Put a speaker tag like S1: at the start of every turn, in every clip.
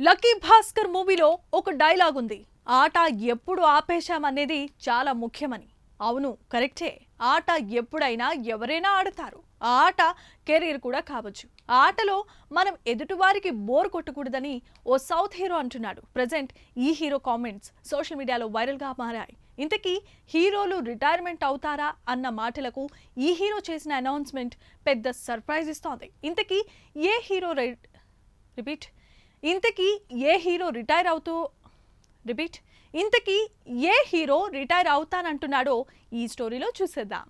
S1: Lucky Bhaskar మూవీలో ఒక dialogue ఉంది. ఆట ఎప్పుడు ఆపేశామనేది చాలా ముఖ్యమని. అవును, కరెక్టే. ఆట ఎప్పుడైనా ఎవరైనా ఆడతారు. ఆ ఆట కెరీర్ కూడా కావచ్చు. ఆ ఆటలో మనం ఎదుటివారికి బోర్ కొట్టకూడదని ఓ సౌత్ హీరో అంటున్నాడు. ప్రెజెంట్ ఈ హీరో కామెంట్స్ సోషల్ మీడియాలో వైరల్గా మారాయి. ఇంతకీ హీరోలు రిటైర్మెంట్ అవుతారా అన్న మాటలకు ఈ హీరో చేసిన అనౌన్స్మెంట్ పెద్ద సర్ప్రైజ్ ఇస్తోంది. ఇంతకీ ఏ హీరో రిటైర్ అవుతానంటున్నాడో ఈ స్టోరీలో చూసేద్దాం.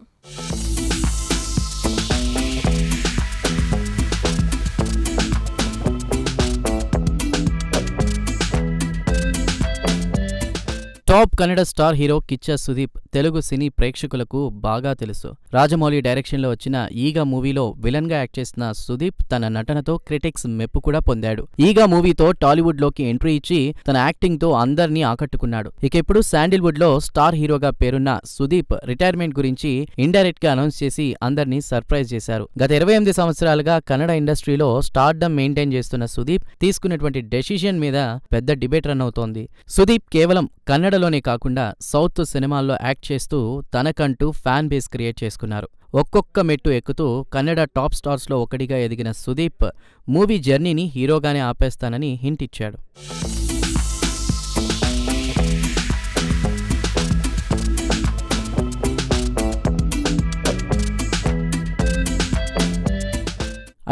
S2: Top Kannada star hero Kichcha Sudeep Telugu సినీ ప్రేక్షకులకు బాగా తెలుసు. రాజమౌళి డైరెక్షన్లో వచ్చిన ఈగ మూవీలో విలన్ గా యాక్ట్ చేసిన సుదీప్ తన నటనతో క్రిటిక్స్ మెప్పు కూడా పొందాడు. ఈగ మూవీతో టాలీవుడ్ లోకి ఎంట్రీ ఇచ్చి తన యాక్టింగ్ తో అందరినీ ఆకట్టుకున్నాడు. ఇక ఇప్పుడు శాండిల్వుడ్ లో స్టార్ హీరోగా పేరున్న సుదీప్ రిటైర్మెంట్ గురించి ఇండైరెక్ట్ గా అనౌన్స్ చేసి అందరినీ సర్ప్రైజ్ చేశారు. గత 28 సంవత్సరాలుగా కన్నడ ఇండస్ట్రీలో స్టార్డమ్ మెయింటైన్ చేస్తున్న సుదీప్ తీసుకున్నటువంటి డెసిషన్ మీద పెద్ద డిబేట్ రన్ అవుతోంది. సుదీప్ కేవలం కన్నడలోనే కాకుండా సౌత్ సినిమాల్లో యాక్ట్ చేస్తూ తనకంటూ ఫ్యాన్ బేస్ క్రియేట్ చేసుకున్నారు. ఒక్కొక్క మెట్టు ఎక్కుతూ కన్నడ టాప్ స్టార్స్లో ఒకటిగా ఎదిగిన సుదీప్ మూవీ జర్నీని హీరోగానే ఆపేస్తానని హింట్ ఇచ్చాడు.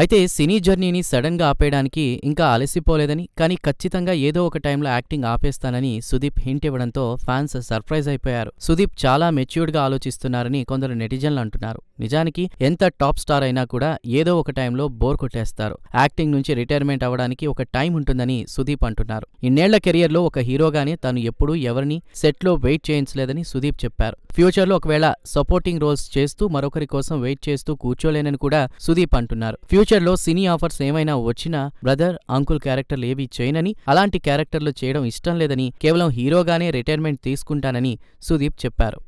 S2: అయితే సినీ జర్నీని సడన్ గా ఆపేయడానికి ఇంకా అలసిపోలేదని, కానీ ఖచ్చితంగా ఏదో ఒక టైంలో యాక్టింగ్ ఆపేస్తానని సుదీప్ హింట్ ఇవ్వడంతో ఫ్యాన్స్ సర్ప్రైజ్ అయిపోయారు. సుదీప్ చాలా మెచ్యూర్డ్ గా ఆలోచిస్తున్నారని కొందరు నెటిజన్లు అంటున్నారు. నిజానికి ఎంత టాప్ స్టార్ అయినా కూడా ఏదో ఒక టైంలో బోర్ కొట్టేస్తారు. యాక్టింగ్ నుంచి రిటైర్మెంట్ అవ్వడానికి ఒక టైం ఉంటుందని సుదీప్ అంటున్నారు. ఇన్నేళ్ల కెరియర్ లో ఒక హీరోగానే తాను ఎప్పుడూ ఎవరిని సెట్ లో వెయిట్ చేయించలేదని సుదీప్ చెప్పారు. ఫ్యూచర్ లో ఒకవేళ సపోర్టింగ్ రోల్స్ చేస్తూ మరొకరి కోసం వెయిట్ చేస్తూ కూర్చోలేనని కూడా సుదీప్ అంటున్నారు. ఫ్యూచర్ లో సినీ ఆఫర్స్ ఏమైనా వచ్చినా బ్రదర్, అంకుల్ క్యారెక్టర్లు ఏవి చేయనని, అలాంటి క్యారెక్టర్లు చేయడం ఇష్టం లేదని, కేవలం హీరోగానే రిటైర్మెంట్ తీసుకుంటానని సుదీప్ చెప్పారు.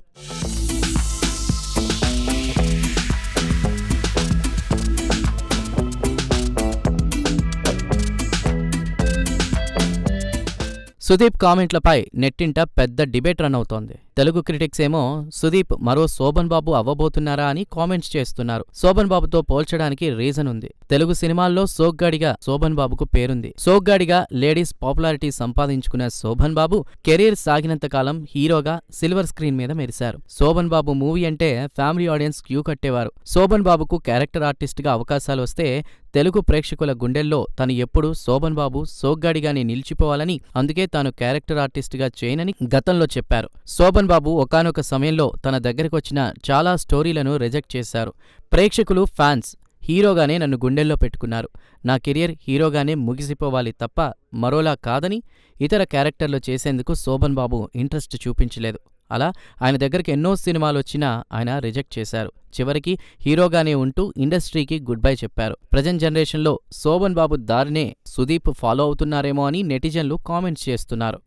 S2: సుదీప్ కామెంట్లపై నెట్టింట పెద్ద డిబేట్ రన్ అవుతోంది. తెలుగు క్రిటిక్స్ ఏమో సుదీప్ మరో శోభన్ బాబు అవ్వబోతున్నారా అని కామెంట్స్ చేస్తున్నారు. శోభన్ బాబుతో పోల్చడానికి రీజన్ ఉంది. తెలుగు సినిమాల్లో సోగ్గాడిగా శోభన్ బాబుకు పేరుంది. సోగ్గాడిగా లేడీస్ పాపులారిటీ సంపాదించుకున్న శోభన్ బాబు కెరీర్ సాగినంత కాలం హీరోగా సిల్వర్ స్క్రీన్ మీద మెరిశారు. శోభన్ బాబు మూవీ అంటే ఫ్యామిలీ ఆడియన్స్ క్యూ కట్టేవారు. శోభన్ బాబుకు క్యారెక్టర్ ఆర్టిస్ట్ గా అవకాశాలు వస్తే తెలుగు ప్రేక్షకుల గుండెల్లో తను ఎప్పుడూ శోభన్ బాబు సోగ్గాడిగానే నిలిచిపోవాలని, అందుకే తాను క్యారెక్టర్ ఆర్టిస్ట్ గా చేయనని గతంలో చెప్పారు. శోభన్ బాబు ఒకానొక సమయంలో తన దగ్గరకొచ్చిన చాలా స్టోరీలను రిజెక్ట్ చేశారు. ప్రేక్షకులు, ఫ్యాన్స్ హీరోగానే నన్ను గుండెల్లో పెట్టుకున్నారు. నా కెరియర్ హీరోగానే ముగిసిపోవాలి తప్ప మరోలా కాదని, ఇతర క్యారెక్టర్లు చేసేందుకు శోభన్ బాబు ఇంట్రెస్ట్ చూపించలేదు. అలా ఆయన దగ్గరికి ఎన్నో సినిమాలు వచ్చినా ఆయన రిజెక్ట్ చేశారు. చివరికి హీరోగానే ఉంటూ ఇండస్ట్రీకి గుడ్ బై చెప్పారు. ప్రజెంట్ జనరేషన్లో శోభన్ బాబు దారినే సుదీప్ ఫాలో అవుతున్నారేమో అని నెటిజన్లు కామెంట్స్ చేస్తున్నారు.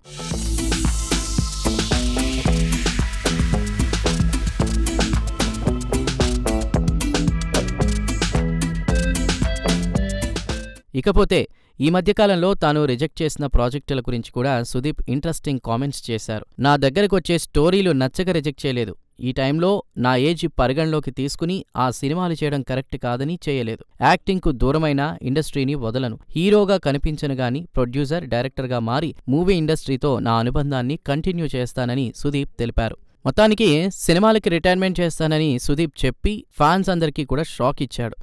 S2: ఇకపోతే ఈ మధ్యకాలంలో తాను రిజెక్ట్ చేసిన ప్రాజెక్టుల గురించి కూడా సుదీప్ ఇంట్రెస్టింగ్ కామెంట్స్ చేశారు. నా దగ్గరకొచ్చే స్టోరీలు నచ్చక రిజెక్ట్ చేయలేదు. ఈ టైంలో నా ఏజ్ పరిగణలోకి తీసుకుని ఆ సినిమాలు చేయడం కరెక్ట్ కాదని చేయలేదు. యాక్టింగ్కు దూరమైన ఇండస్ట్రీని వదలను. హీరోగా కనిపించను గాని ప్రొడ్యూసర్, డైరెక్టర్గా మారి మూవీ ఇండస్ట్రీతో నా అనుబంధాన్ని కంటిన్యూ చేస్తానని సుదీప్ తెలిపారు. మొత్తానికి సినిమాలకి రిటైర్మెంట్ చేస్తానని సుదీప్ చెప్పి ఫ్యాన్స్ అందరికీ కూడా షాక్ ఇచ్చాడు.